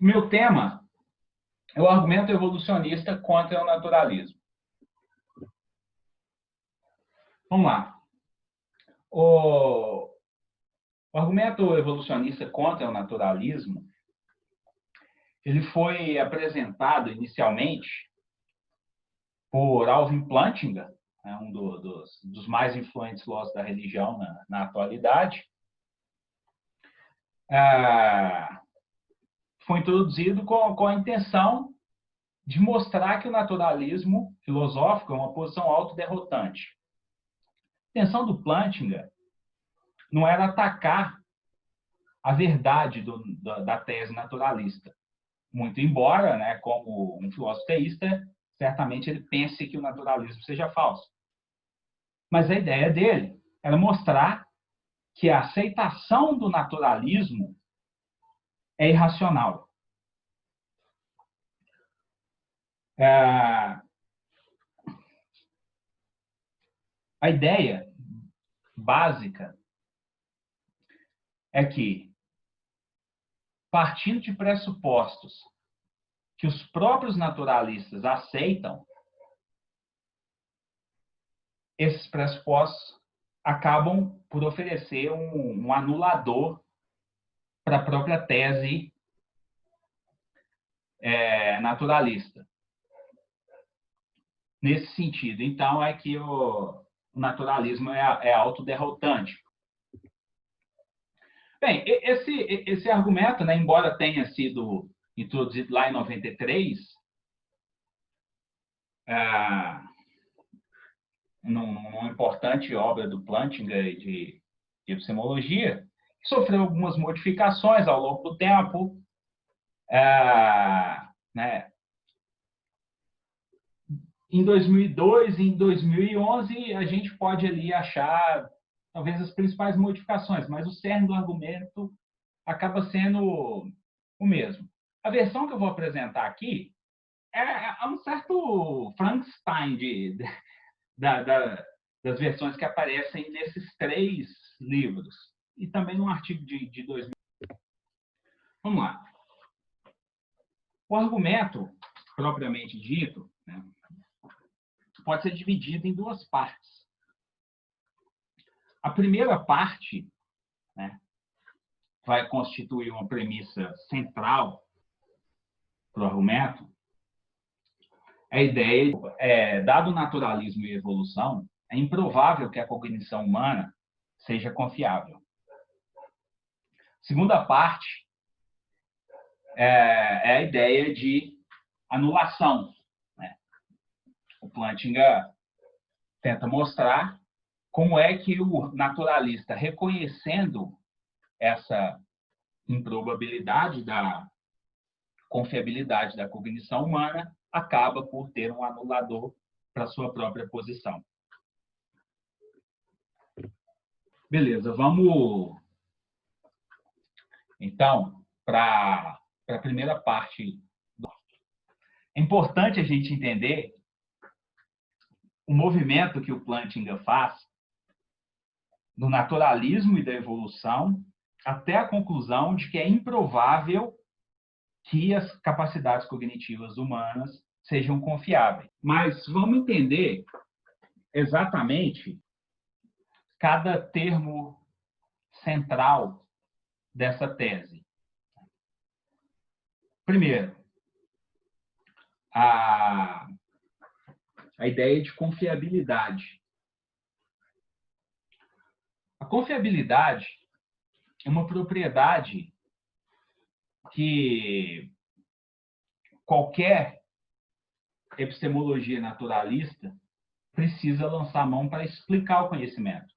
Meu tema é o argumento evolucionista contra o naturalismo. Vamos lá. O argumento evolucionista contra o naturalismo, ele foi apresentado inicialmente por Alvin Plantinga, um dos mais influentes filósofos da religião na atualidade. Foi introduzido com a intenção de mostrar que o naturalismo filosófico é uma posição autoderrotante. A intenção do Plantinga não era atacar a verdade da tese naturalista. Muito embora, né, como um filósofo teísta, certamente ele pense que o naturalismo seja falso. Mas a ideia dele era mostrar que a aceitação do naturalismo é irracional. A ideia básica é que, partindo de pressupostos que os próprios naturalistas aceitam, esses pressupostos acabam por oferecer um anulador para a própria tese naturalista. Nesse sentido, então, é que o naturalismo é autoderrotante. Bem, esse argumento, né, embora tenha sido introduzido lá em 93, numa importante obra do Plantinga de epistemologia, sofreu algumas modificações ao longo do tempo. Né? Em 2002 e em 2011, a gente pode ali achar talvez as principais modificações, mas o cerne do argumento acaba sendo o mesmo. A versão que eu vou apresentar aqui é um certo Frankenstein das versões que aparecem nesses 3 livros, e também num artigo de 2000. Vamos lá. O argumento, propriamente dito, né, pode ser dividido em 2 partes. A primeira parte, né, vai constituir uma premissa central para o argumento. A ideia dado o naturalismo e a evolução, é improvável que a cognição humana seja confiável. Segunda parte é a ideia de anulação. Né? O Plantinga tenta mostrar como é que o naturalista, reconhecendo essa improbabilidade da confiabilidade da cognição humana, acaba por ter um anulador para sua própria posição. Beleza, vamos então para a primeira parte. É importante a gente entender o movimento que o Plantinga faz do naturalismo e da evolução até a conclusão de que é improvável que as capacidades cognitivas humanas sejam confiáveis. Mas vamos entender exatamente cada termo central dessa tese. Primeiro, a ideia de confiabilidade. A confiabilidade é uma propriedade que qualquer epistemologia naturalista precisa lançar a mão para explicar o conhecimento.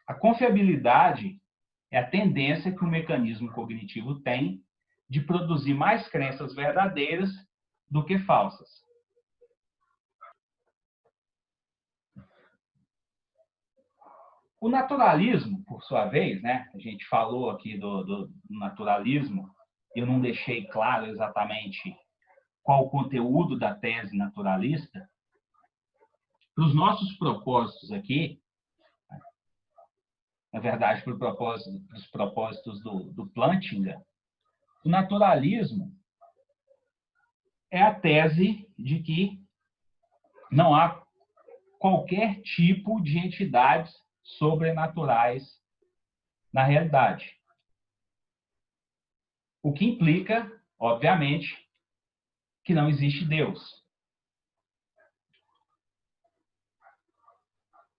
A confiabilidade é a tendência que o mecanismo cognitivo tem de produzir mais crenças verdadeiras do que falsas. O naturalismo, por sua vez, né, a gente falou aqui do naturalismo, eu não deixei claro exatamente qual o conteúdo da tese naturalista. Para os nossos propósitos aqui, na verdade, para os propósitos do Plantinga, O naturalismo é a tese de que não há qualquer tipo de entidades sobrenaturais na realidade. O que implica, obviamente, que não existe Deus.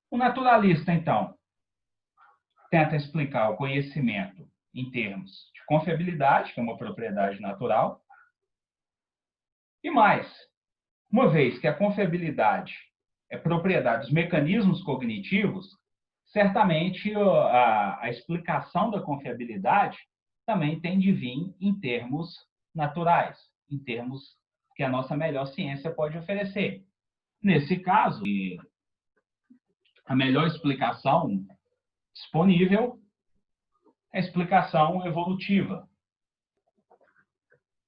O naturalista, então, tenta explicar o conhecimento em termos de confiabilidade, que é uma propriedade natural, e mais, uma vez que a confiabilidade é propriedade dos mecanismos cognitivos, certamente a explicação da confiabilidade também tem de vir em termos naturais, em termos que a nossa melhor ciência pode oferecer. Nesse caso, a melhor explicação disponível é a explicação evolutiva.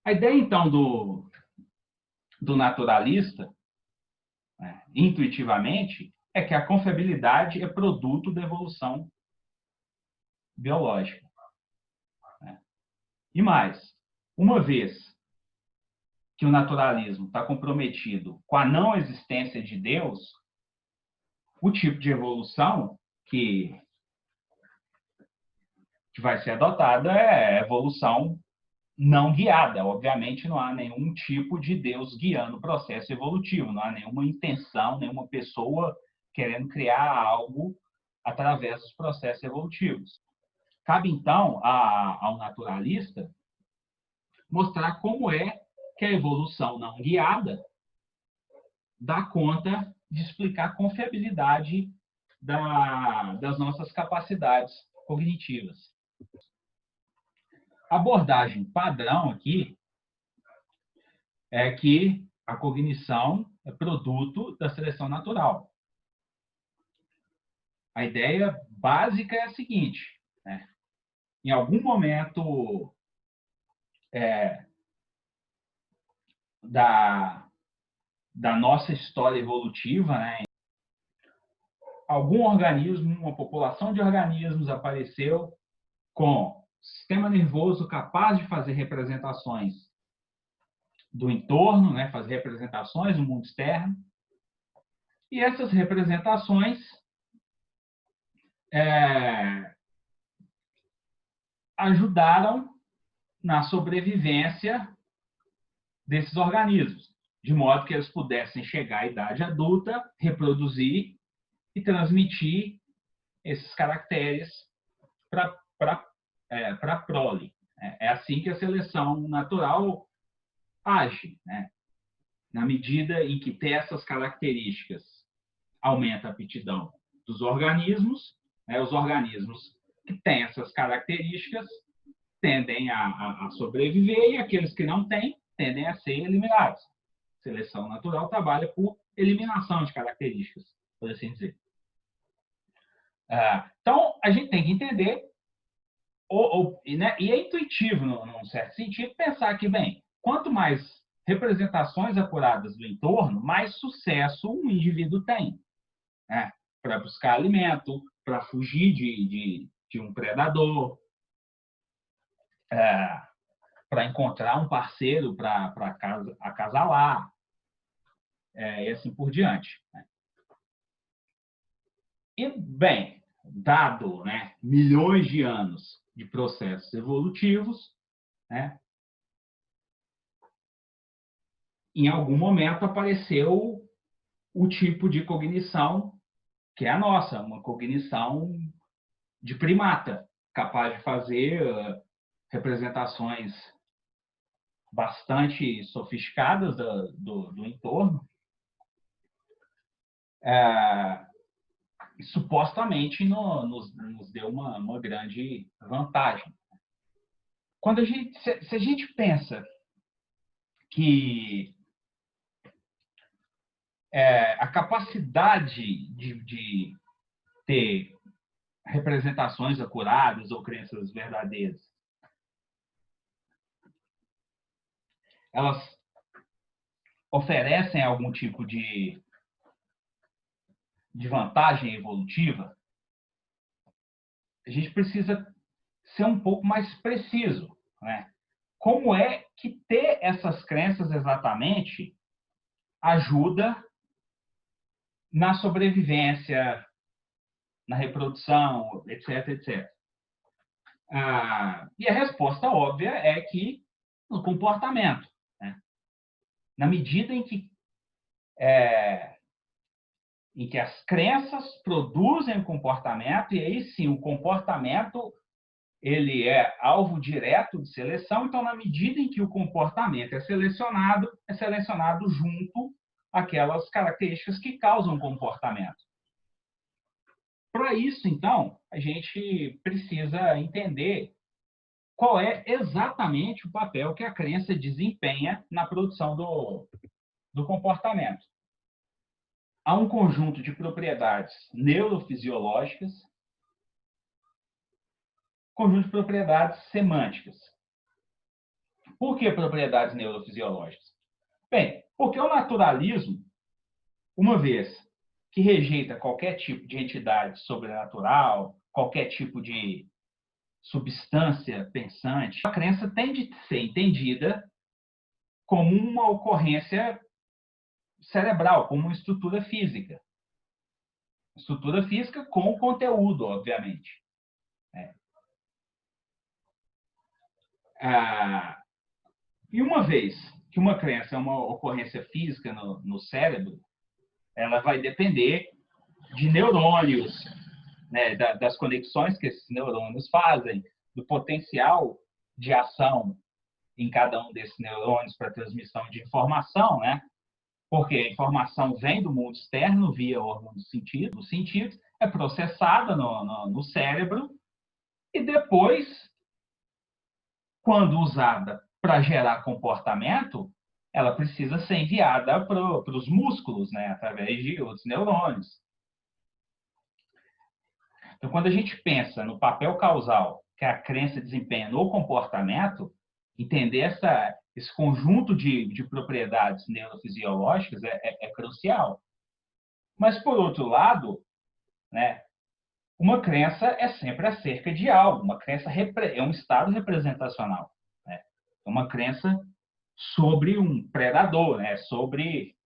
A ideia, então, do naturalista, né, intuitivamente, é que a confiabilidade é produto da evolução biológica. Né? E mais, uma vez que o naturalismo está comprometido com a não existência de Deus, o tipo de evolução que vai ser adotada é a evolução não guiada. Obviamente, não há nenhum tipo de Deus guiando o processo evolutivo, não há nenhuma intenção, nenhuma pessoa querendo criar algo através dos processos evolutivos. Cabe, então, ao naturalista mostrar como é que a evolução não guiada dá conta de explicar a confiabilidade das nossas capacidades cognitivas. A abordagem padrão aqui é que a cognição é produto da seleção natural. A ideia básica é a seguinte, né? Em algum momento da nossa história evolutiva, né, algum organismo, uma população de organismos apareceu com sistema nervoso capaz de fazer representações do entorno, né, fazer representações do mundo externo, e essas representações ajudaram na sobrevivência desses organismos, de modo que eles pudessem chegar à idade adulta, reproduzir e transmitir esses caracteres para a prole. É assim que a seleção natural age, né? Na medida em que ter essas características aumenta a aptidão dos organismos, né? Os organismos que têm essas características tendem a sobreviver e aqueles que não têm tendem a ser eliminados. A seleção natural trabalha por eliminação de características, por assim dizer. Então, a gente tem que entender, né, e é intuitivo, num certo sentido, pensar que, bem, quanto mais representações apuradas do entorno, mais sucesso um indivíduo tem, né, para buscar alimento, para fugir de um predador, para encontrar um parceiro para acasalar, e assim por diante. Né? E, bem, dado, né, milhões de anos de processos evolutivos, né, em algum momento apareceu o tipo de cognição que é a nossa, uma cognição de primata, capaz de fazer representações bastante sofisticadas do entorno, e supostamente nos deu uma grande vantagem. Se a gente pensa que a capacidade de ter representações acuradas ou crenças verdadeiras, elas oferecem algum tipo de vantagem evolutiva, a gente precisa ser um pouco mais preciso, né? como é que ter essas crenças exatamente ajuda na sobrevivência, na reprodução, etc, etc. E a resposta óbvia é que no comportamento, né? Na medida em que as crenças produzem comportamento, e aí sim o comportamento ele é alvo direto de seleção, então na medida em que o comportamento é selecionado junto àquelas características que causam comportamento. Para isso, então, a gente precisa entender qual é exatamente o papel que a crença desempenha na produção do comportamento. Há um conjunto de propriedades neurofisiológicas, conjunto de propriedades semânticas. Por que propriedades neurofisiológicas? Bem, porque o naturalismo, uma vez que rejeita qualquer tipo de entidade sobrenatural, qualquer tipo de substância pensante, a crença tem de ser entendida como uma ocorrência cerebral, como uma estrutura física. Estrutura física com conteúdo, obviamente. E uma vez que uma crença é uma ocorrência física no cérebro, ela vai depender de neurônios, né, das conexões que esses neurônios fazem, do potencial de ação em cada um desses neurônios para transmissão de informação, né? Porque a informação vem do mundo externo via órgão dos sentidos, é processada no cérebro e depois, quando usada para gerar comportamento, ela precisa ser enviada para os músculos, né, através de outros neurônios. Então, quando a gente pensa no papel causal que a crença desempenha no comportamento, entender esse conjunto de propriedades neurofisiológicas é crucial. Mas, por outro lado, né, uma crença é sempre acerca de algo. Uma crença é um estado representacional. Né? É uma crença sobre um predador, né? Sobre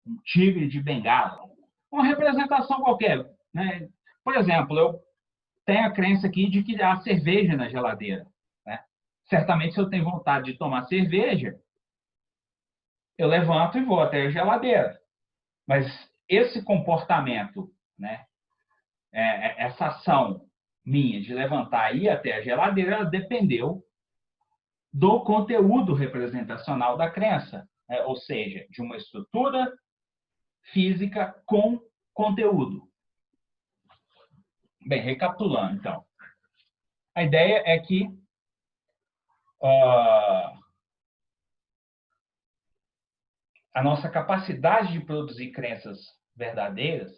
um tigre de bengala. Uma representação qualquer. Né? Por exemplo, eu tenho a crença aqui de que há cerveja na geladeira. Né? Certamente, se eu tenho vontade de tomar cerveja, eu levanto e vou até a geladeira. Mas esse comportamento, né, essa ação minha de levantar e ir até a geladeira, ela dependeu do conteúdo representacional da crença, né? Ou seja, de uma estrutura física com conteúdo. Bem, recapitulando, então. A ideia é que a nossa capacidade de produzir crenças verdadeiras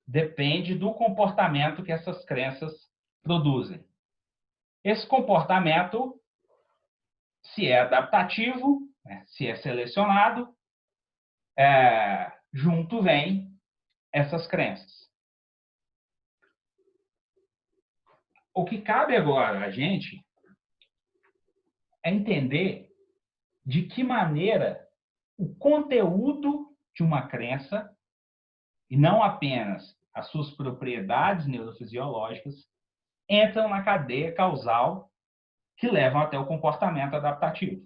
depende do comportamento que essas crenças produzem. Esse comportamento, se é adaptativo, né, se é selecionado, junto vem essas crenças. O que cabe agora a gente é entender de que maneira o conteúdo de uma crença, e não apenas as suas propriedades neurofisiológicas, entram na cadeia causal que levam até o comportamento adaptativo.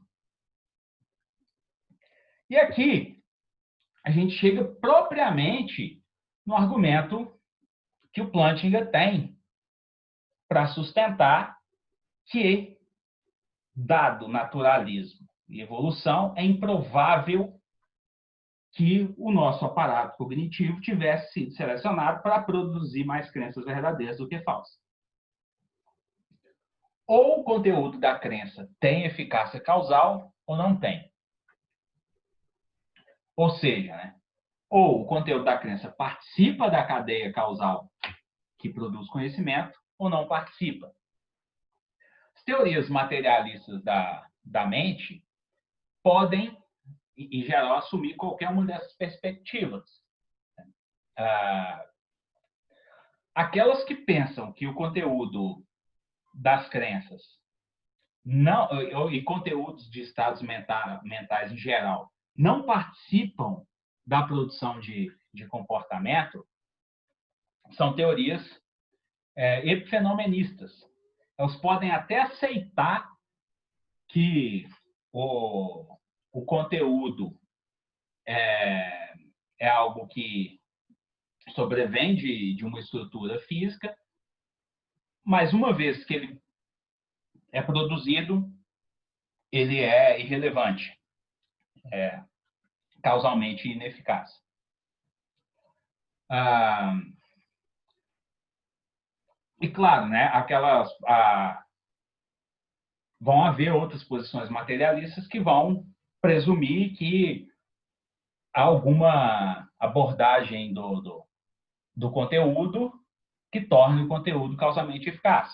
E aqui a gente chega propriamente no argumento que o Plantinga tem para sustentar que, dado naturalismo e evolução, é improvável que o nosso aparato cognitivo tivesse sido selecionado para produzir mais crenças verdadeiras do que falsas. Ou o conteúdo da crença tem eficácia causal ou não tem. Ou seja, né, ou o conteúdo da crença participa da cadeia causal que produz conhecimento ou não participa. As teorias materialistas da mente podem, em geral, assumir qualquer uma dessas perspectivas. Aquelas que pensam que o conteúdo das crenças e conteúdos de estados mentais em geral não participam da produção de comportamento, são teorias epifenomenistas. Elas podem até aceitar que o conteúdo é algo que sobrevém de uma estrutura física, mas uma vez que ele é produzido, ele é irrelevante, causalmente ineficaz. E claro, né, vão haver outras posições materialistas que vão presumir que há alguma abordagem do conteúdo que torne o conteúdo causalmente eficaz.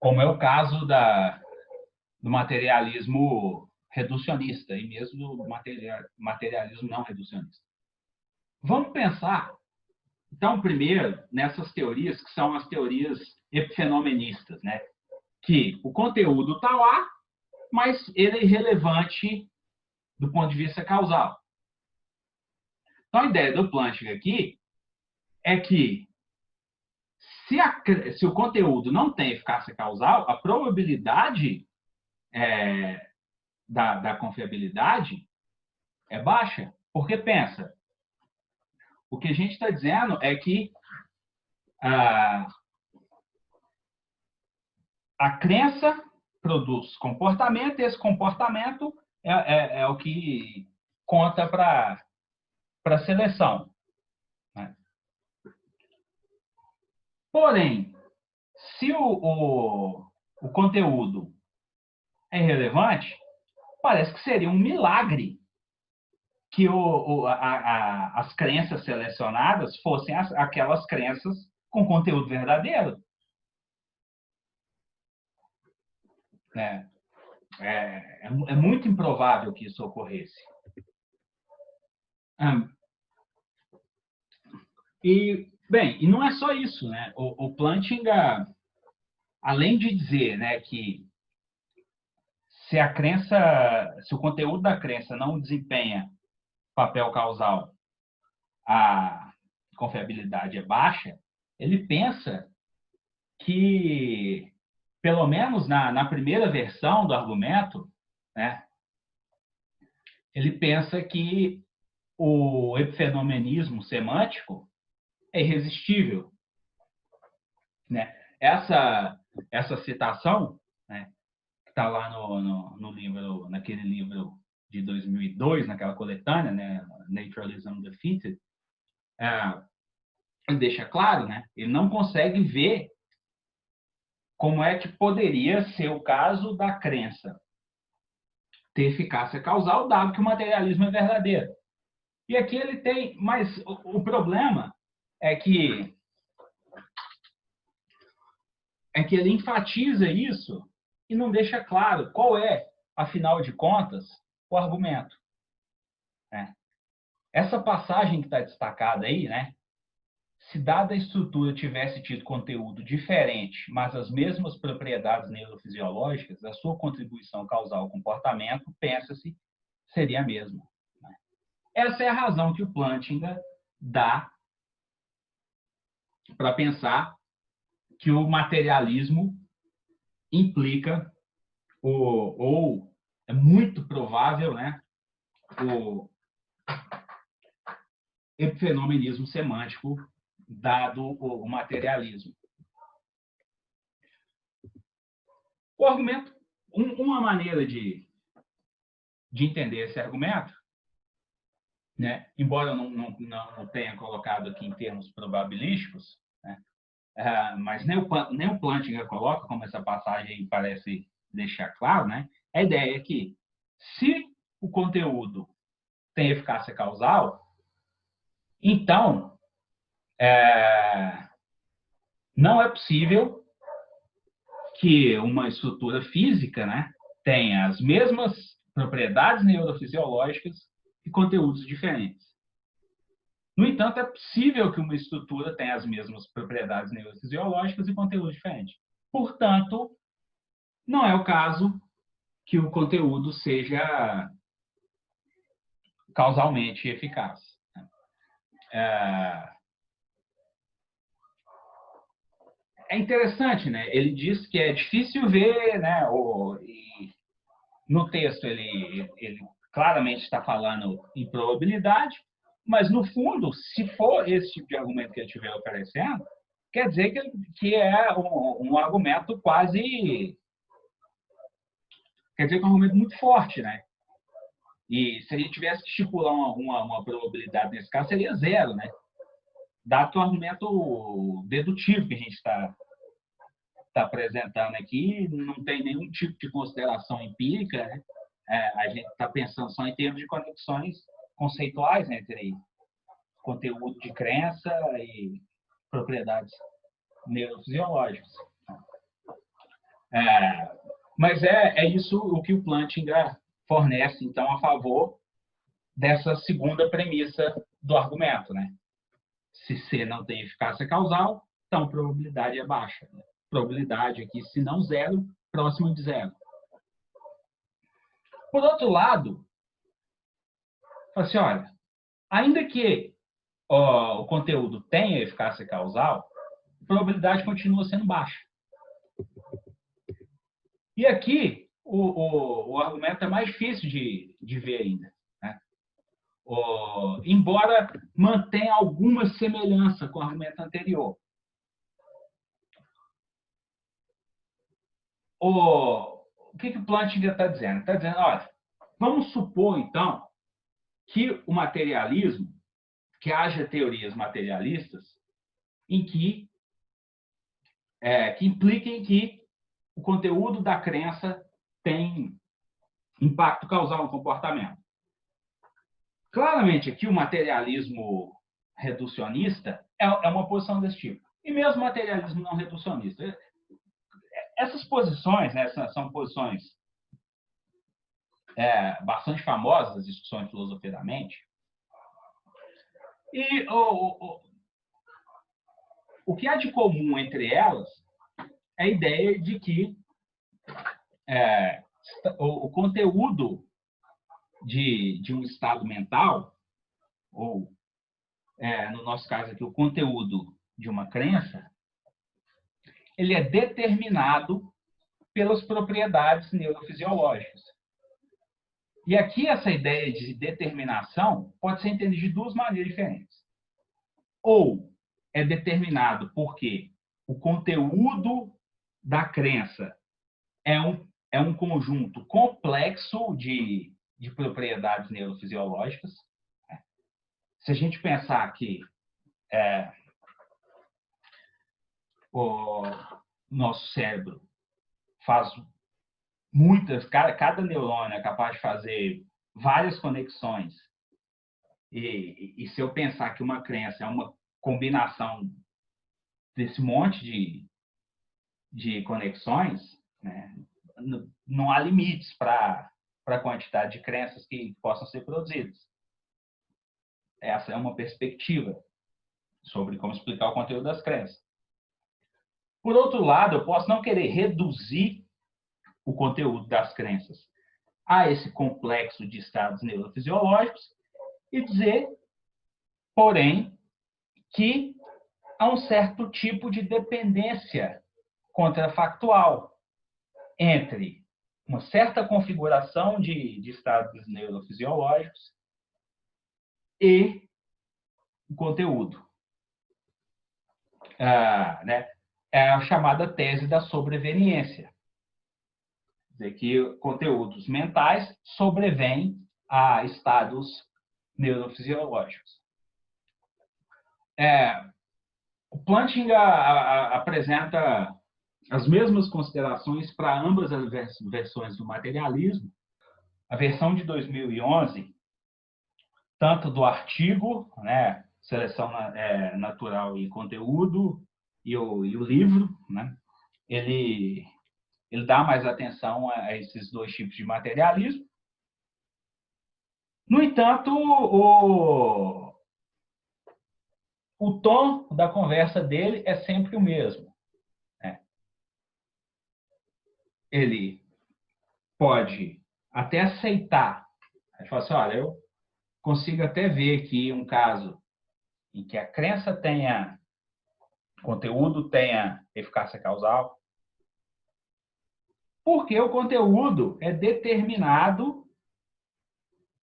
Como é o caso do materialismo reducionista e mesmo do materialismo não reducionista. Vamos pensar, então, primeiro, nessas teorias que são as teorias epifenomenistas, né? Que o conteúdo está lá, mas ele é irrelevante do ponto de vista causal. Então, a ideia do Plantinga aqui é que se o conteúdo não tem eficácia causal, a probabilidade da confiabilidade é baixa. Porque, pensa, o que a gente está dizendo é que a crença produz comportamento, e esse comportamento é o que conta para a seleção. Né? Porém, se o conteúdo é irrelevante, parece que seria um milagre que as crenças selecionadas fossem aquelas crenças com conteúdo verdadeiro. É muito improvável que isso ocorresse. E não é só isso, né? O Plantinga, além de dizer, né, que se o conteúdo da crença não desempenha papel causal, a confiabilidade é baixa, ele pensa que, pelo menos na primeira versão do argumento, né, ele pensa que o epifenomenismo semântico é irresistível. Né? Essa citação, né, que está lá no livro, naquele livro de 2002, naquela coletânea, né, Naturalism Defeated, ele deixa claro, né, ele não consegue ver como é que poderia ser o caso da crença ter eficácia causal, dado que o materialismo é verdadeiro. E aqui ele tem, mas o problema é que ele enfatiza isso e não deixa claro qual é, afinal de contas, o argumento. Essa passagem que está destacada aí, né? Se dada a estrutura tivesse tido conteúdo diferente, mas as mesmas propriedades neurofisiológicas, a sua contribuição causal ao comportamento, pensa-se, seria a mesma. Essa é a razão que o Plantinga dá para pensar que o materialismo implica, ou é muito provável, né, o epifenomenismo semântico, dado o materialismo. O argumento, uma maneira de entender esse argumento, né, embora eu não tenha colocado aqui em termos probabilísticos, né, mas nem o Plantinga coloca, como essa passagem parece deixar claro, né, a ideia é que, se o conteúdo tem eficácia causal, então não é possível que uma estrutura física, né, tenha as mesmas propriedades neurofisiológicas e conteúdos diferentes. No entanto, é possível que uma estrutura tenha as mesmas propriedades neurofisiológicas e conteúdos diferentes. Portanto, não é o caso que o conteúdo seja causalmente eficaz. É interessante, né? Ele diz que é difícil ver, né? No texto ele claramente está falando em probabilidade, mas no fundo, se for esse tipo de argumento que ele estiver oferecendo, quer dizer que é um argumento quase, quer dizer que é um argumento muito forte, né? E se a gente tivesse que estipular uma probabilidade nesse caso, seria zero, né? Dado que o argumento dedutivo que a gente está apresentando aqui não tem nenhum tipo de consideração empírica, né? A gente está pensando só em termos de conexões conceituais entre conteúdo de crença e propriedades neurofisiológicas. Mas é isso o que o Plantinga fornece, então, a favor dessa segunda premissa do argumento, né? Se C não tem eficácia causal, então a probabilidade é baixa. Né? Probabilidade aqui, se não zero, próximo de zero. Por outro lado, assim, olha, ainda que o conteúdo tenha eficácia causal, a probabilidade continua sendo baixa. E aqui, o argumento é mais difícil de ver ainda. Né? Embora mantenha alguma semelhança com o argumento anterior. O que o Plantinga está dizendo? Está dizendo, olha, vamos supor, então, que o materialismo, que haja teorias materialistas em que impliquem que o conteúdo da crença tem impacto causal no comportamento. Claramente, aqui o materialismo reducionista é uma posição desse tipo. E mesmo o materialismo não reducionista. Essas posições, né, são posições bastante famosas das discussões de filosofia da mente. E o que há de comum entre elas é a ideia de que o conteúdo de um estado mental, ou, no nosso caso aqui, o conteúdo de uma crença, ele é determinado pelas propriedades neurofisiológicas. E aqui essa ideia de determinação pode ser entendida de duas maneiras diferentes. Ou é determinado porque o conteúdo da crença é um conjunto complexo de propriedades neurofisiológicas. Se a gente pensar que o nosso cérebro faz cada neurônio é capaz de fazer várias conexões, e se eu pensar que uma crença é uma combinação desse monte de conexões, né, não há limites para a quantidade de crenças que possam ser produzidas. Essa é uma perspectiva sobre como explicar o conteúdo das crenças. Por outro lado, eu posso não querer reduzir o conteúdo das crenças a esse complexo de estados neurofisiológicos e dizer, porém, que há um certo tipo de dependência contrafactual entre uma certa configuração de estados neurofisiológicos e o conteúdo. Né? É a chamada tese da sobreveniência. Quer dizer que conteúdos mentais sobrevêm a estados neurofisiológicos. O Plantinga apresenta as mesmas considerações para ambas as versões do materialismo. A versão de 2011, tanto do artigo, né, Seleção Natural e Conteúdo, e o livro, né, ele dá mais atenção a esses dois tipos de materialismo. No entanto, o tom da conversa dele é sempre o mesmo. Né? ele pode até aceitar. Ele fala assim, olha, eu consigo até ver aqui um caso em que a crença tenha, conteúdo tenha eficácia causal, porque o conteúdo é determinado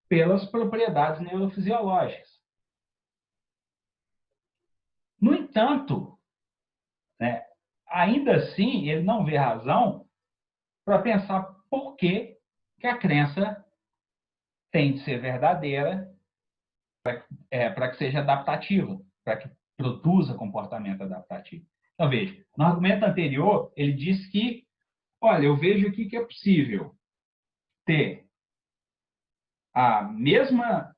pelas propriedades neurofisiológicas. No entanto, né, ainda assim, ele não vê razão para pensar por que a crença tem de ser verdadeira para que seja adaptativa, para que produza comportamento adaptativo. Então, veja, no argumento anterior, ele diz que, olha, eu vejo aqui que é possível ter a mesma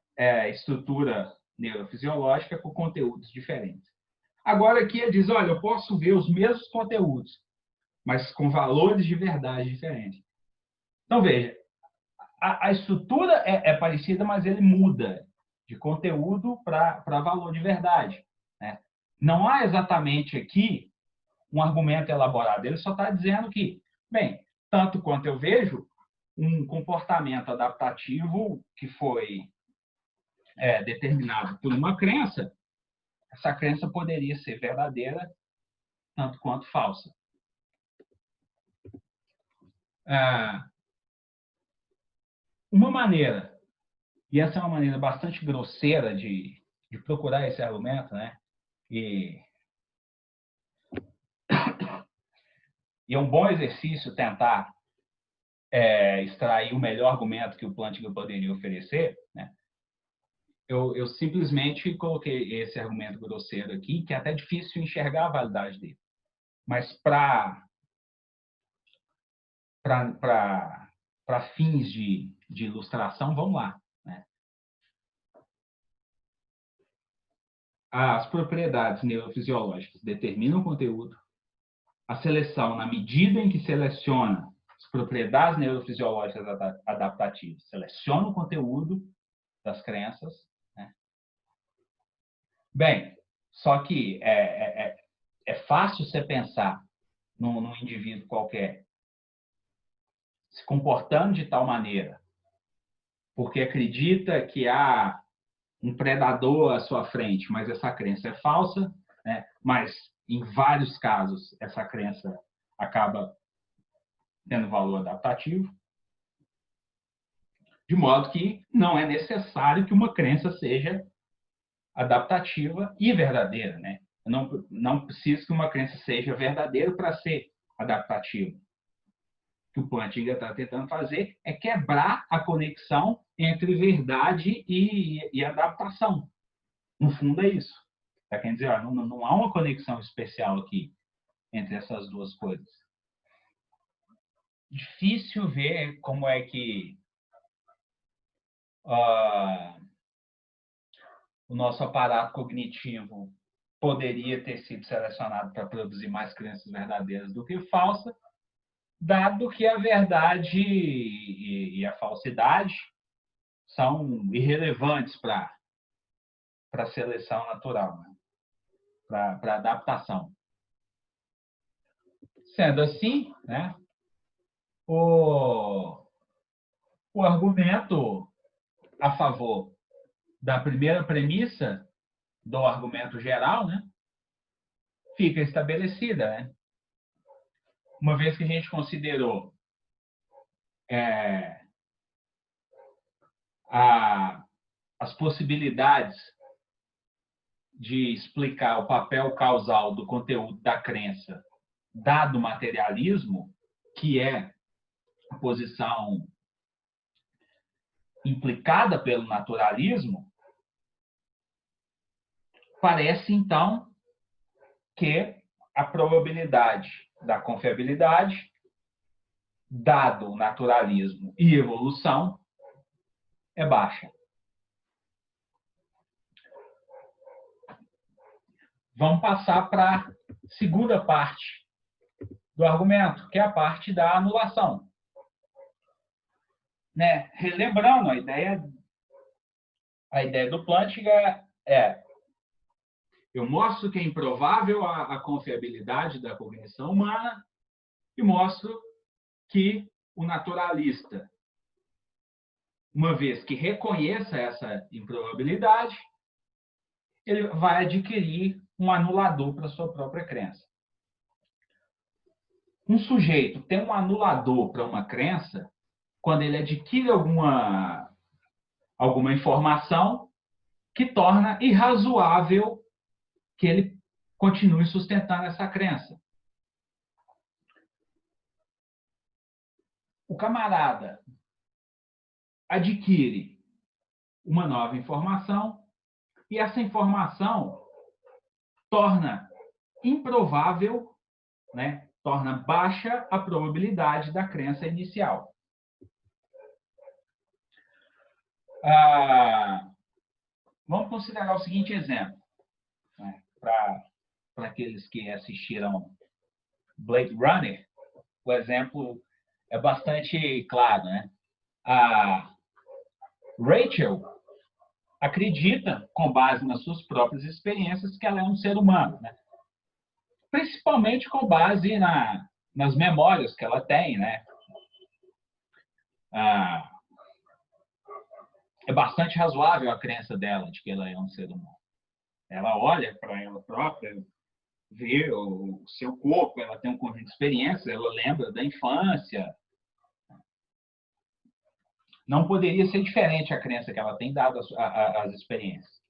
estrutura neurofisiológica com conteúdos diferentes. Agora aqui ele diz, olha, eu posso ver os mesmos conteúdos, mas com valores de verdade diferentes. Então, veja, a estrutura é parecida, mas ele muda de conteúdo para valor de verdade. Né? Não há exatamente aqui um argumento elaborado. Ele só está dizendo que, bem, tanto quanto eu vejo, um comportamento adaptativo que foi determinado por uma crença, essa crença poderia ser verdadeira tanto quanto falsa. Uma maneira, e essa é uma maneira bastante grosseira de procurar esse argumento, né? E é um bom exercício tentar extrair o melhor argumento que o Plantinga poderia oferecer, né? Eu simplesmente coloquei esse argumento grosseiro aqui, que é até difícil enxergar a validade dele. Mas para fins de ilustração, vamos lá. Né? As propriedades neurofisiológicas determinam o conteúdo. A seleção, na medida em que seleciona as propriedades neurofisiológicas adaptativas, seleciona o conteúdo das crenças. Né? Bem, só que é fácil você pensar num indivíduo qualquer se comportando de tal maneira porque acredita que há um predador à sua frente, mas essa crença é falsa, né? Mas em vários casos essa crença acaba tendo valor adaptativo, de modo que não é necessário que uma crença seja adaptativa e verdadeira, né? Não preciso que uma crença seja verdadeira para ser adaptativa. O que o Plantinga está tentando fazer é quebrar a conexão entre verdade e adaptação. No fundo, é isso. Está querendo dizer, não há uma conexão especial aqui entre essas duas coisas. Difícil ver como é que o nosso aparato cognitivo poderia ter sido selecionado para produzir mais crenças verdadeiras do que falsas, dado que a verdade e a falsidade são irrelevantes para a seleção natural, né? Para a adaptação. Sendo assim, né, o argumento a favor da primeira premissa do argumento geral, né, fica estabelecida. Né? Uma vez que a gente considerou as possibilidades de explicar o papel causal do conteúdo da crença, dado o materialismo, que é a posição implicada pelo naturalismo, parece, então, que a probabilidade da confiabilidade, dado o naturalismo e evolução, é baixa. Vamos passar para a segunda parte do argumento, que é a parte da anulação. Né? Relembrando, a ideia do Plantinga eu mostro que é improvável a confiabilidade da cognição humana e mostro que o naturalista, uma vez que reconheça essa improbabilidade, ele vai adquirir um anulador para a sua própria crença. Um sujeito tem um anulador para uma crença quando ele adquire alguma informação que torna irrazoável que ele continue sustentando essa crença. O camarada adquire uma nova informação e essa informação torna improvável, né? Torna baixa a probabilidade da crença inicial. Vamos considerar o seguinte exemplo, né? Para aqueles que assistiram Blade Runner, o exemplo é bastante claro, né? A Rachel acredita, com base nas suas próprias experiências, que ela é um ser humano, né? Principalmente com base nas memórias que ela tem, né? É bastante razoável a crença dela de que ela é um ser humano. Ela olha para ela própria, vê o seu corpo, ela tem um conjunto de experiências, ela lembra da infância. Não poderia ser diferente a crença que ela tem dado às experiências.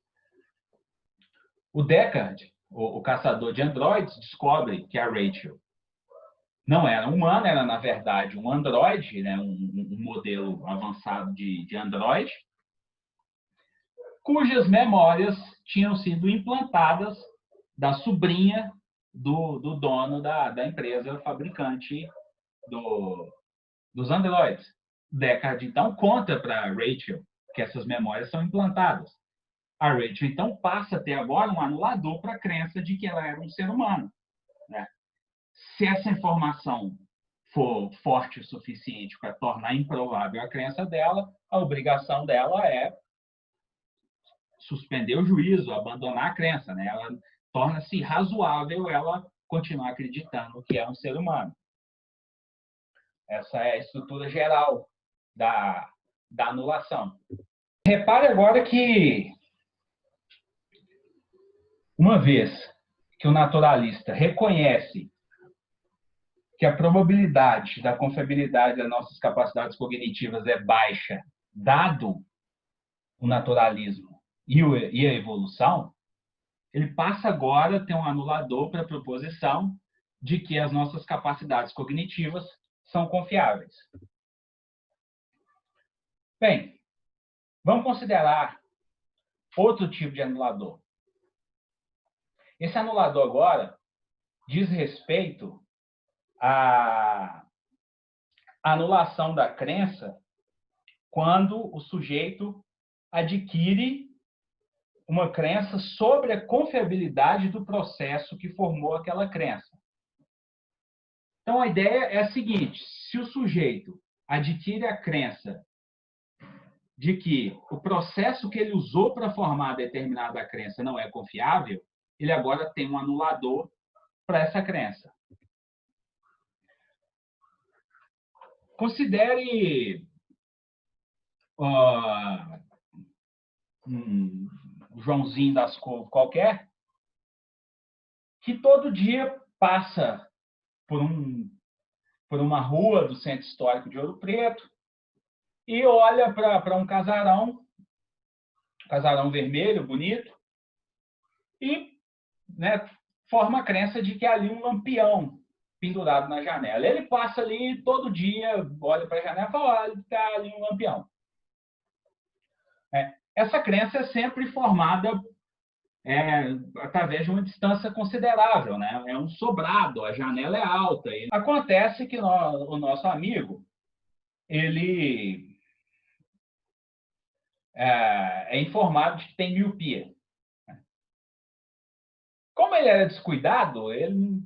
O Deckard, o caçador de androides, descobre que a Rachel não era humana, era, na verdade, um androide, né? um modelo avançado de androide, cujas memórias tinham sido implantadas da sobrinha do dono da empresa fabricante dos androides. Deckard, então, conta para Rachel que essas memórias são implantadas. A Rachel, então, passa a ter agora um anulador para a crença de que ela era um ser humano, né? Se essa informação for forte o suficiente para tornar improvável a crença dela, a obrigação dela é suspender o juízo, abandonar a crença, né? Ela torna-se razoável ela continuar acreditando que é um ser humano. Essa é a estrutura geral da anulação. Repare agora que, uma vez que o naturalista reconhece que a probabilidade da confiabilidade das nossas capacidades cognitivas é baixa, dado o naturalismo e a evolução, ele passa agora a ter um anulador para a proposição de que as nossas capacidades cognitivas são confiáveis. Bem, vamos considerar outro tipo de anulador. Esse anulador agora diz respeito à anulação da crença quando o sujeito adquire uma crença sobre a confiabilidade do processo que formou aquela crença. Então, a ideia é a seguinte: se o sujeito adquire a crença de que o processo que ele usou para formar determinada crença não é confiável, ele agora tem um anulador para essa crença. Considere um Joãozinho das Couves qualquer, que todo dia passa por uma rua do Centro Histórico de Ouro Preto e olha para um casarão vermelho, bonito, e, né, forma a crença de que há ali um lampião pendurado na janela. Ele passa ali todo dia, olha para a janela e fala: olha, está ali um lampião. Essa crença é sempre formada através de uma distância considerável, né? É um sobrado, a janela é alta. Acontece que o nosso amigo, ele é informado de que tem miopia. Como ele era descuidado, ele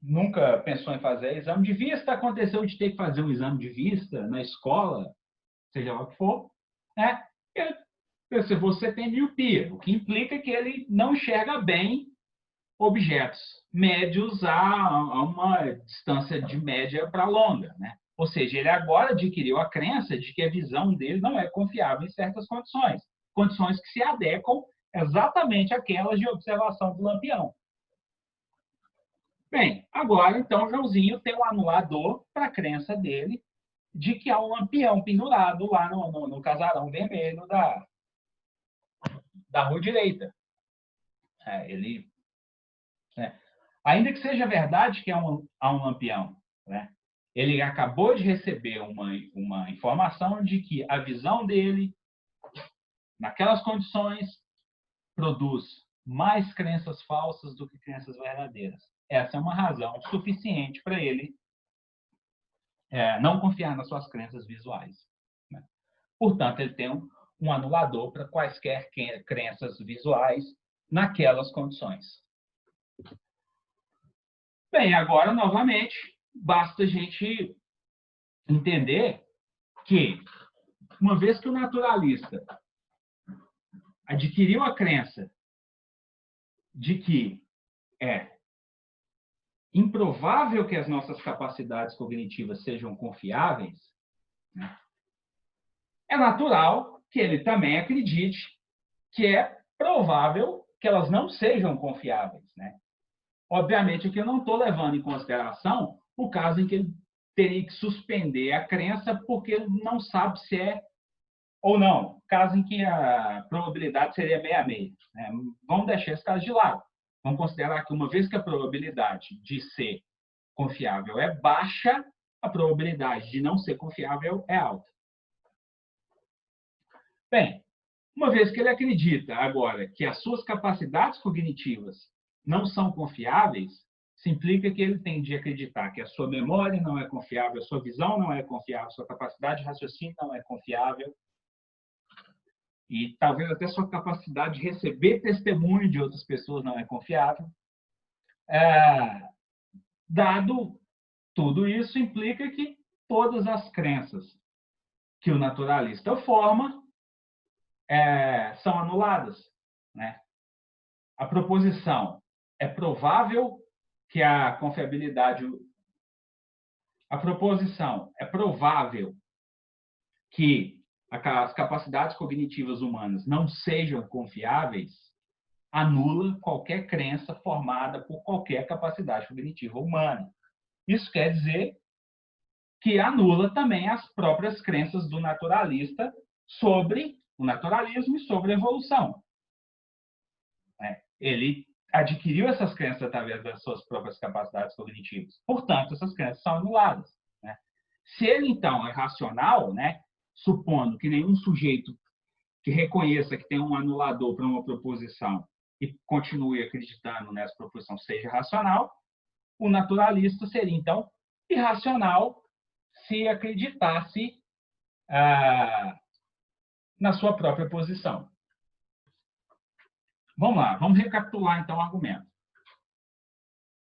nunca pensou em fazer exame de vista. Aconteceu de ter que fazer um exame de vista na escola, seja lá o que for, né? Ele pensou: você tem miopia, o que implica que ele não enxerga bem objetos médios a uma distância de média para longa, né? Ou seja, ele agora adquiriu a crença de que a visão dele não é confiável em certas condições, condições que se adequam exatamente àquelas de observação do lampião. Bem, agora, então, o Joãozinho tem um anulador para a crença dele de que há um lampião pendurado lá no casarão vermelho da rua direita. Ele, né? Ainda que seja verdade que há um lampião, né? Ele acabou de receber uma informação de que a visão dele, naquelas condições, produz mais crenças falsas do que crenças verdadeiras. Essa é uma razão suficiente para ele não confiar nas suas crenças visuais, né? Portanto, ele tem um anulador para quaisquer crenças visuais naquelas condições. Bem, agora, novamente, basta a gente entender que, uma vez que o naturalista adquiriu a crença de que é improvável que as nossas capacidades cognitivas sejam confiáveis, né, é natural que ele também acredite que é provável que elas não sejam confiáveis, né? Obviamente que eu não estou levando em consideração o caso em que ele teria que suspender a crença porque ele não sabe se é ou não, caso em que a probabilidade seria meio a meio, né? Vamos deixar esse caso de lado. Vamos considerar que uma vez que a probabilidade de ser confiável é baixa, a probabilidade de não ser confiável é alta. Bem, uma vez que ele acredita agora que as suas capacidades cognitivas não são confiáveis, isso implica que ele tem de acreditar que a sua memória não é confiável, a sua visão não é confiável, a sua capacidade de raciocínio não é confiável, e talvez até sua capacidade de receber testemunho de outras pessoas não é confiável. Dado tudo isso, implica que todas as crenças que o naturalista forma são anuladas, né? A proposição é provável que a confiabilidade... A proposição é provável que as capacidades cognitivas humanas não sejam confiáveis, anula qualquer crença formada por qualquer capacidade cognitiva humana. Isso quer dizer que anula também as próprias crenças do naturalista sobre o naturalismo e sobre a evolução. Ele adquiriu essas crenças através das suas próprias capacidades cognitivas. Portanto, essas crenças são anuladas, né? Se ele, então, é racional, né, supondo que nenhum sujeito que reconheça que tem um anulador para uma proposição e continue acreditando nessa proposição seja racional, o naturalista seria, então, irracional se acreditasse na sua própria posição. Vamos lá, vamos recapitular, então, o argumento.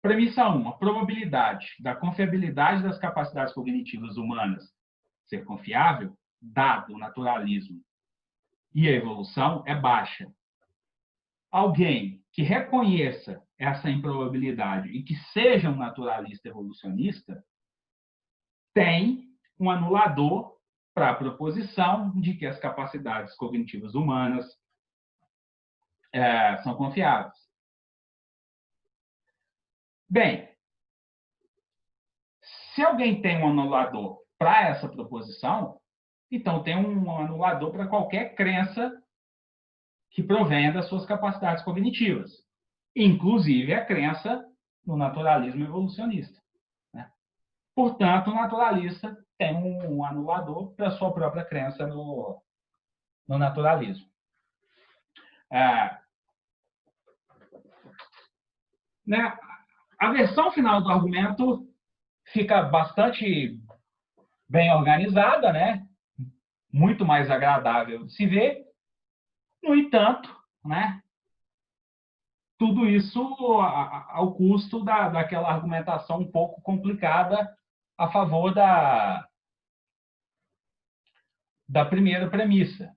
Premissa 1. A probabilidade da confiabilidade das capacidades cognitivas humanas ser confiável, dado o naturalismo e a evolução, é baixa. Alguém que reconheça essa improbabilidade e que seja um naturalista evolucionista tem um anulador para a proposição de que as capacidades cognitivas humanas são confiáveis. Bem, se alguém tem um anulador para essa proposição, então tem um anulador para qualquer crença que provenha das suas capacidades cognitivas, inclusive a crença no naturalismo evolucionista, né? Portanto, o naturalista tem um anulador para a sua própria crença no naturalismo. Né? A versão final do argumento fica bastante bem organizada, né? Muito mais agradável de se ver. No entanto, né, tudo isso ao custo daquela argumentação um pouco complicada a favor da primeira premissa.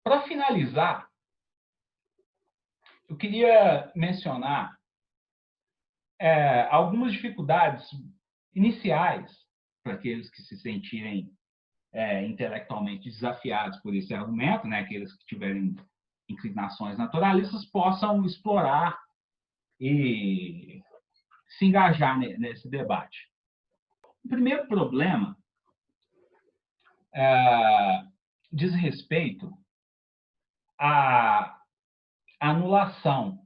Para finalizar, eu queria mencionar algumas dificuldades iniciais para aqueles que se sentirem intelectualmente desafiados por esse argumento, né? Aqueles que tiverem inclinações naturalistas possam explorar e se engajar nesse debate. O primeiro problema diz respeito à anulação.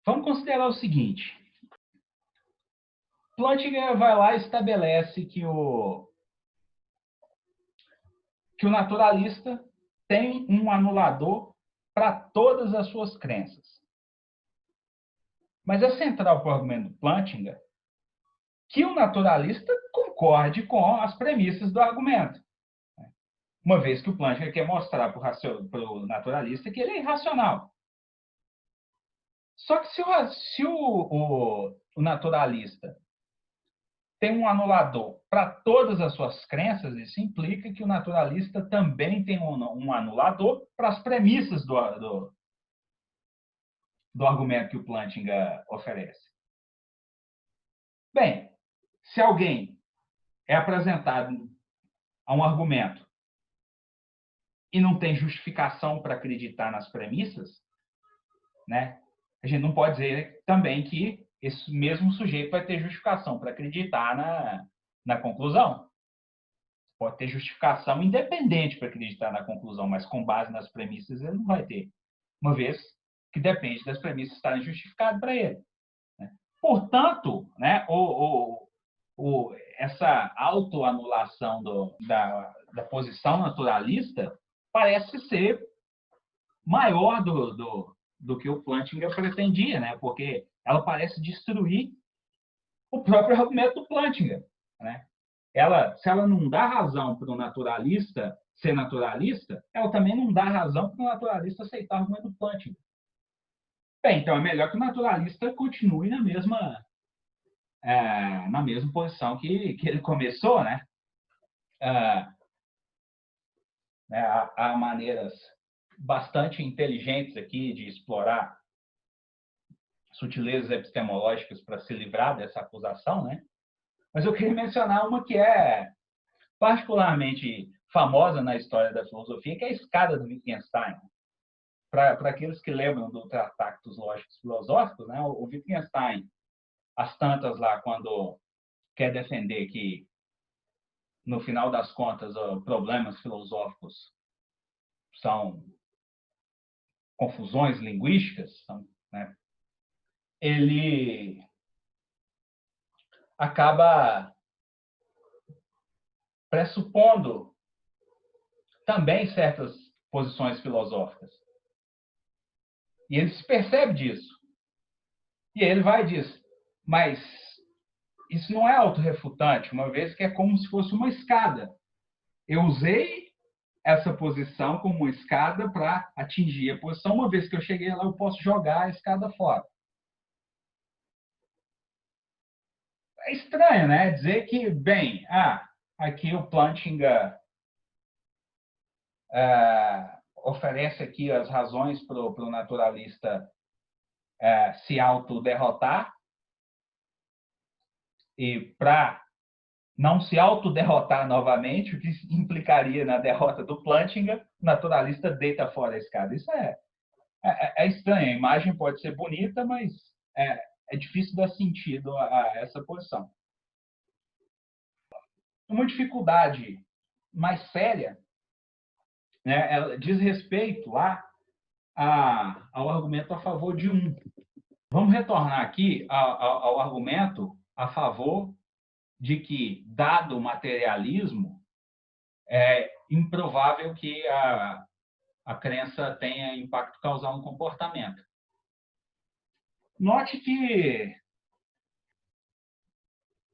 Vamos considerar o seguinte: Plantinga vai lá e estabelece que o naturalista tem um anulador para todas as suas crenças. Mas é central para o argumento do Plantinga que o naturalista concorde com as premissas do argumento. Uma vez que o Plantinga quer mostrar para o naturalista que ele é irracional. Só que se o naturalista tem um anulador para todas as suas crenças, isso implica que o naturalista também tem um anulador para as premissas do argumento que o Plantinga oferece. Bem, se alguém é apresentado a um argumento e não tem justificação para acreditar nas premissas, né, a gente não pode dizer também que esse mesmo sujeito vai ter justificação para acreditar na conclusão. Pode ter justificação independente para acreditar na conclusão, mas com base nas premissas ele não vai ter, uma vez que depende das premissas estarem justificadas para ele. Né? Portanto, né, essa autoanulação da posição naturalista parece ser maior do que o Plantinga pretendia, né? Porque ela parece destruir o próprio argumento do Plantinga. Né? Se ela não dá razão para o naturalista ser naturalista, ela também não dá razão para o naturalista aceitar o argumento do Plantinga. Bem, então é melhor que o naturalista continue na mesma posição que ele começou, né? Há maneiras bastante inteligentes aqui de explorar sutilezas epistemológicas para se livrar dessa acusação, né? Mas eu queria mencionar uma que é particularmente famosa na história da filosofia, que é a escada do Wittgenstein. Para aqueles que lembram do Tractatus Lógicos Filosóficos, né? O Wittgenstein, as tantas lá, quando quer defender que, no final das contas, problemas filosóficos são confusões linguísticas, né? Ele acaba pressupondo também certas posições filosóficas. E ele se percebe disso. E ele vai e diz, mas isso não é autorrefutante, uma vez que é como se fosse uma escada. Eu usei essa posição como uma escada para atingir a posição. Uma vez que eu cheguei lá, eu posso jogar a escada fora. É estranho, né? Dizer que, bem, aqui o Plantinga oferece aqui as razões para o naturalista se autoderrotar, e para não se autoderrotar novamente, o que implicaria na derrota do Plantinga, o naturalista deita fora a escada. Isso é estranho. A imagem pode ser bonita, mas é difícil dar sentido a essa posição. Uma dificuldade mais séria, né, ela diz respeito lá ao argumento a favor de um. Vamos retornar aqui ao argumento a favor de que, dado o materialismo, é improvável que a crença tenha impacto causal no comportamento. Note que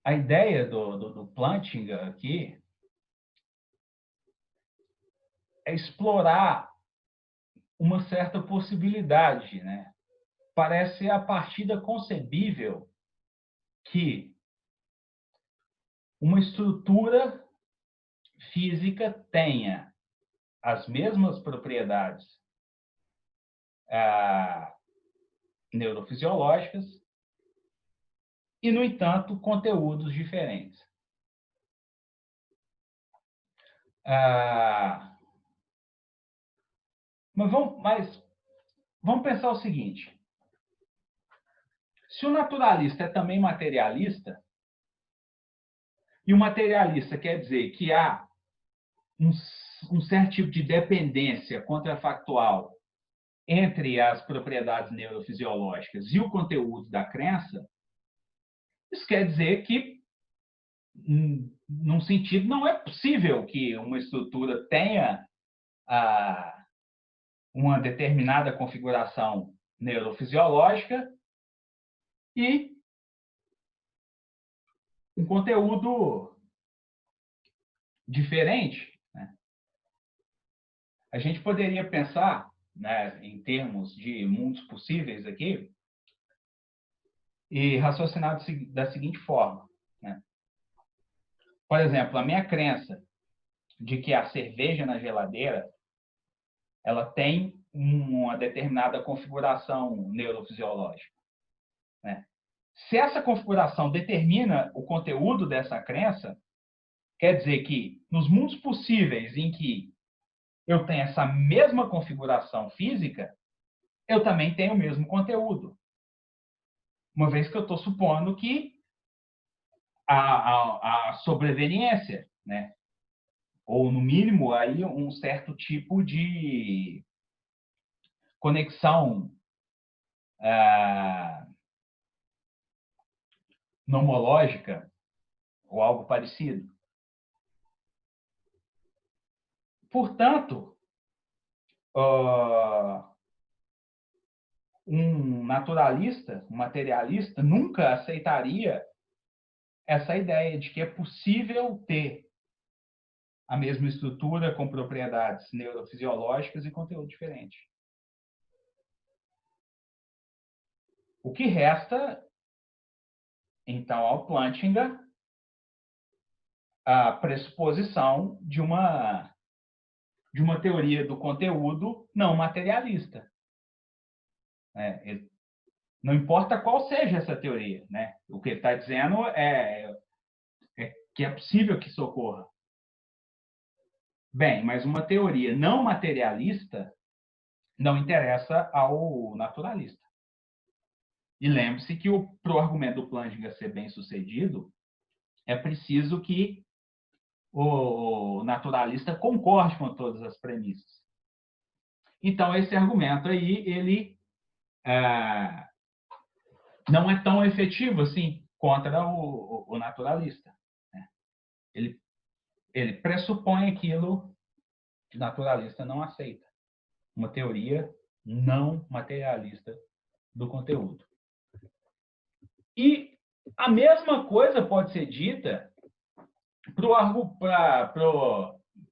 a ideia do Plantinga aqui é explorar uma certa possibilidade, né? Parece a partida concebível que uma estrutura física tenha as mesmas propriedades neurofisiológicas e, no entanto, conteúdos diferentes. Mas vamos pensar o seguinte: se o naturalista é também materialista, e o materialista quer dizer que há um certo tipo de dependência contrafactual entre as propriedades neurofisiológicas e o conteúdo da crença, isso quer dizer que, num sentido, não é possível que uma estrutura tenha uma determinada configuração neurofisiológica e um conteúdo diferente, né? A gente poderia pensar, né, em termos de mundos possíveis aqui e raciocinar da seguinte forma, né? Por exemplo, a minha crença de que a cerveja na geladeira ela tem uma determinada configuração neurofisiológica, né? Se essa configuração determina o conteúdo dessa crença, quer dizer que nos mundos possíveis em que eu tenho essa mesma configuração física, eu também tenho o mesmo conteúdo. Uma vez que eu estou supondo que a sobreveniência, né? Ou, no mínimo, aí um certo tipo de conexão nomológica ou algo parecido. Portanto, um naturalista, um materialista, nunca aceitaria essa ideia de que é possível ter a mesma estrutura com propriedades neurofisiológicas e conteúdo diferente. O que resta, então, ao Plantinga a pressuposição de uma teoria do conteúdo não materialista. Não importa qual seja essa teoria, né? O que ele está dizendo é que é possível que isso ocorra. Bem, mas uma teoria não materialista não interessa ao naturalista. E lembre-se que para o argumento do Plantinga ser bem sucedido, é preciso que o naturalista concorde com todas as premissas. Então, esse argumento aí, ele não é tão efetivo assim contra o naturalista, né? Ele pressupõe aquilo que o naturalista não aceita. Uma teoria não materialista do conteúdo. E a mesma coisa pode ser dita para o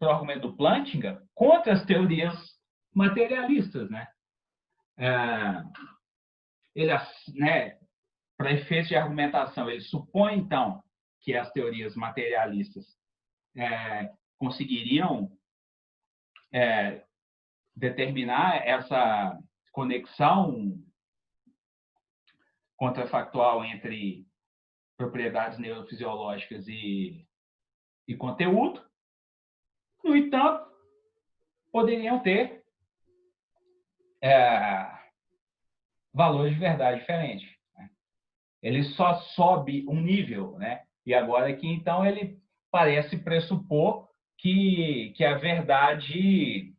argumento do Plantinga contra as teorias materialistas, né? Ele, né, para efeitos de argumentação, ele supõe, então, que as teorias materialistas conseguiriam determinar essa conexão contrafactual entre propriedades neurofisiológicas e conteúdo. No entanto, poderiam ter valores de verdade diferentes, né? Ele só sobe um nível, né? E agora aqui, então, ele parece pressupor que a verdade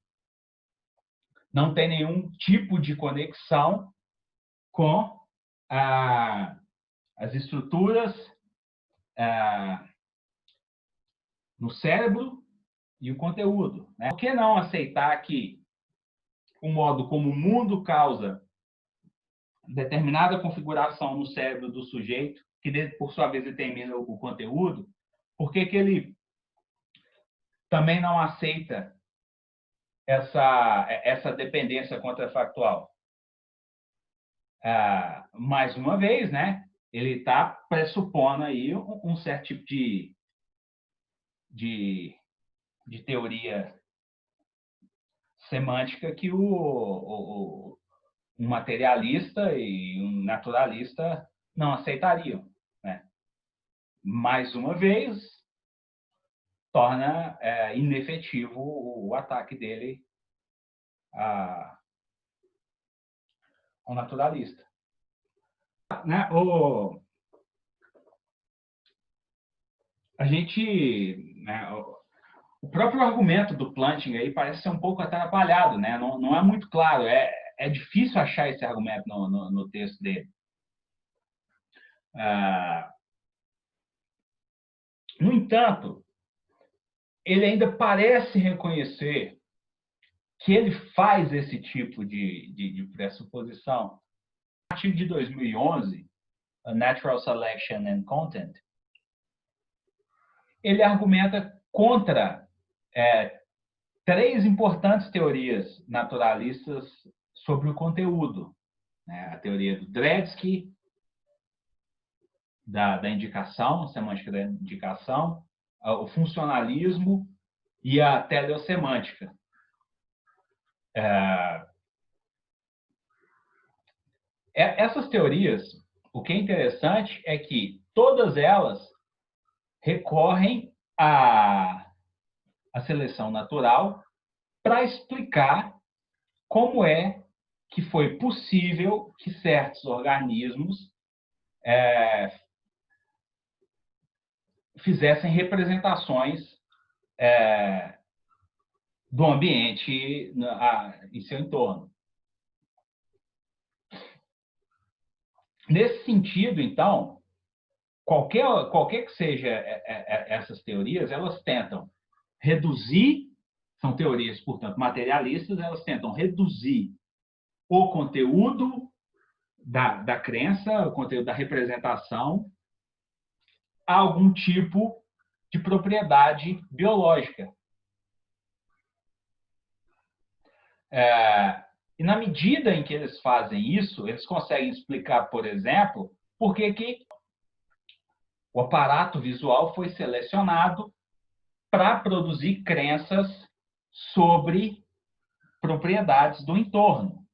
não tem nenhum tipo de conexão com as estruturas no cérebro e o conteúdo, né? Por que não aceitar que o modo como o mundo causa determinada configuração no cérebro do sujeito, que por sua vez determina o conteúdo, por que ele também não aceita essa dependência contrafactual? Mais uma vez, né? Ele está pressupondo aí um certo tipo de teoria semântica que o um materialista e um naturalista não aceitariam, né? Mais uma vez, torna inefetivo o ataque dele ao naturalista. Né? A gente, né, o próprio argumento do Plantinga aí parece ser um pouco atrapalhado, né? Não é muito claro, é difícil achar esse argumento no texto dele. No entanto, ele ainda parece reconhecer que ele faz esse tipo de pressuposição. A partir de 2011, a Natural Selection and Content, ele argumenta contra três importantes teorias naturalistas sobre o conteúdo, né? A teoria do Dredske, da indicação, semântica da indicação, o funcionalismo e a teleossemântica. Essas teorias, o que é interessante é que todas elas recorrem à seleção natural para explicar como é que foi possível que certos organismos fizessem representações do ambiente em seu entorno. Nesse sentido, então, qualquer que seja essas teorias, elas tentam reduzir, são teorias, portanto, materialistas, elas tentam reduzir o conteúdo da crença, o conteúdo da representação, a algum tipo de propriedade biológica. E na medida em que eles fazem isso, eles conseguem explicar, por exemplo, por que o aparato visual foi selecionado para produzir crenças sobre propriedades do entorno.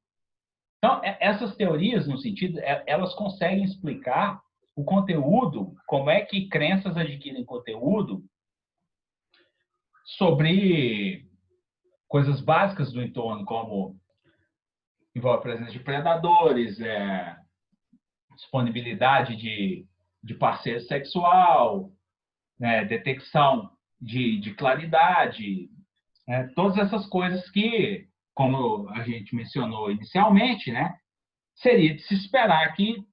Então, essas teorias, no sentido, elas conseguem explicar o conteúdo, como é que crenças adquirem conteúdo sobre coisas básicas do entorno, como envolve a presença de predadores, disponibilidade de parceiro sexual, né, detecção de claridade, né, todas essas coisas que, como a gente mencionou inicialmente, né, seria de se esperar que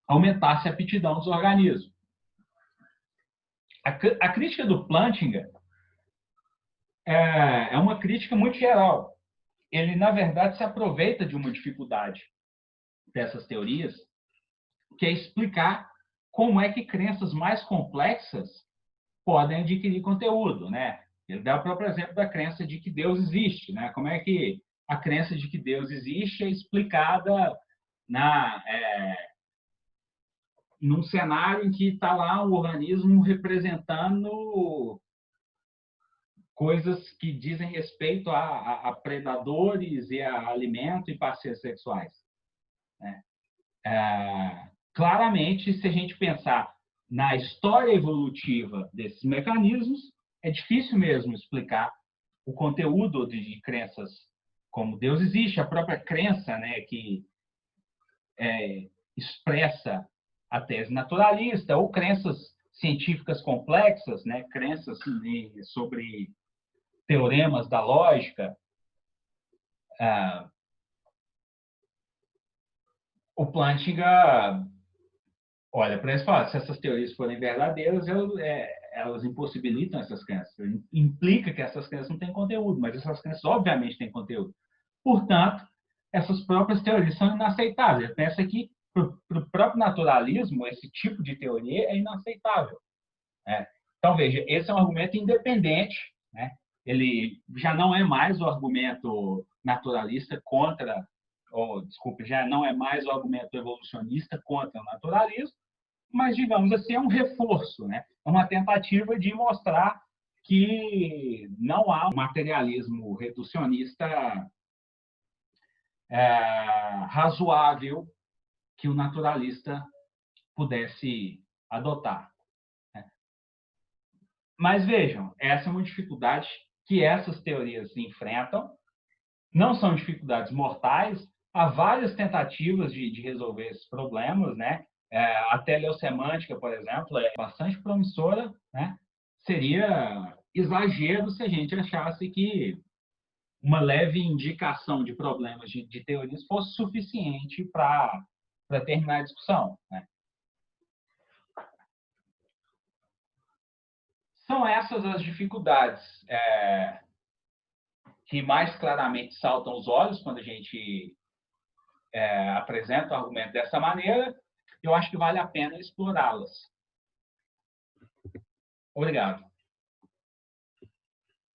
aumentasse a aptidão dos organismos. A crítica do Plantinga é uma crítica muito geral. Ele, na verdade, se aproveita de uma dificuldade dessas teorias, que é explicar como é que crenças mais complexas podem adquirir conteúdo, né? Ele dá o próprio exemplo da crença de que Deus existe, né? Como é que a crença de que Deus existe é explicada num cenário em que está lá um organismo representando coisas que dizem respeito a predadores e a alimento e parceiros sexuais, né? Claramente, se a gente pensar na história evolutiva desses mecanismos, é difícil mesmo explicar o conteúdo de crenças como Deus existe, a própria crença, né, que expressa a tese naturalista, ou crenças científicas complexas, né, crenças sobre teoremas da lógica. O Plantinga olha para eles e fala, se essas teorias forem verdadeiras, elas impossibilitam essas crenças. Implica que essas crenças não têm conteúdo, mas essas crenças obviamente têm conteúdo. Portanto, essas próprias teorias são inaceitáveis. Ele pensa que, para o próprio naturalismo, esse tipo de teoria é inaceitável, né? Então, veja, esse é um argumento independente, né? Ele já não é mais o argumento naturalista contra, desculpe, já não é mais o argumento evolucionista contra o naturalismo, mas, digamos assim, é um reforço, né? É uma tentativa de mostrar que não há um materialismo reducionista razoável que o naturalista pudesse adotar. Mas vejam, essa é uma dificuldade que essas teorias enfrentam. Não são dificuldades mortais. Há várias tentativas de resolver esses problemas, né? A teleossemântica, por exemplo, é bastante promissora, né? Seria exagero se a gente achasse que uma leve indicação de problemas de teorias fosse suficiente para terminar a discussão, né? São essas as dificuldades que mais claramente saltam aos olhos quando a gente apresenta o argumento dessa maneira. Eu acho que vale a pena explorá-las. Obrigado.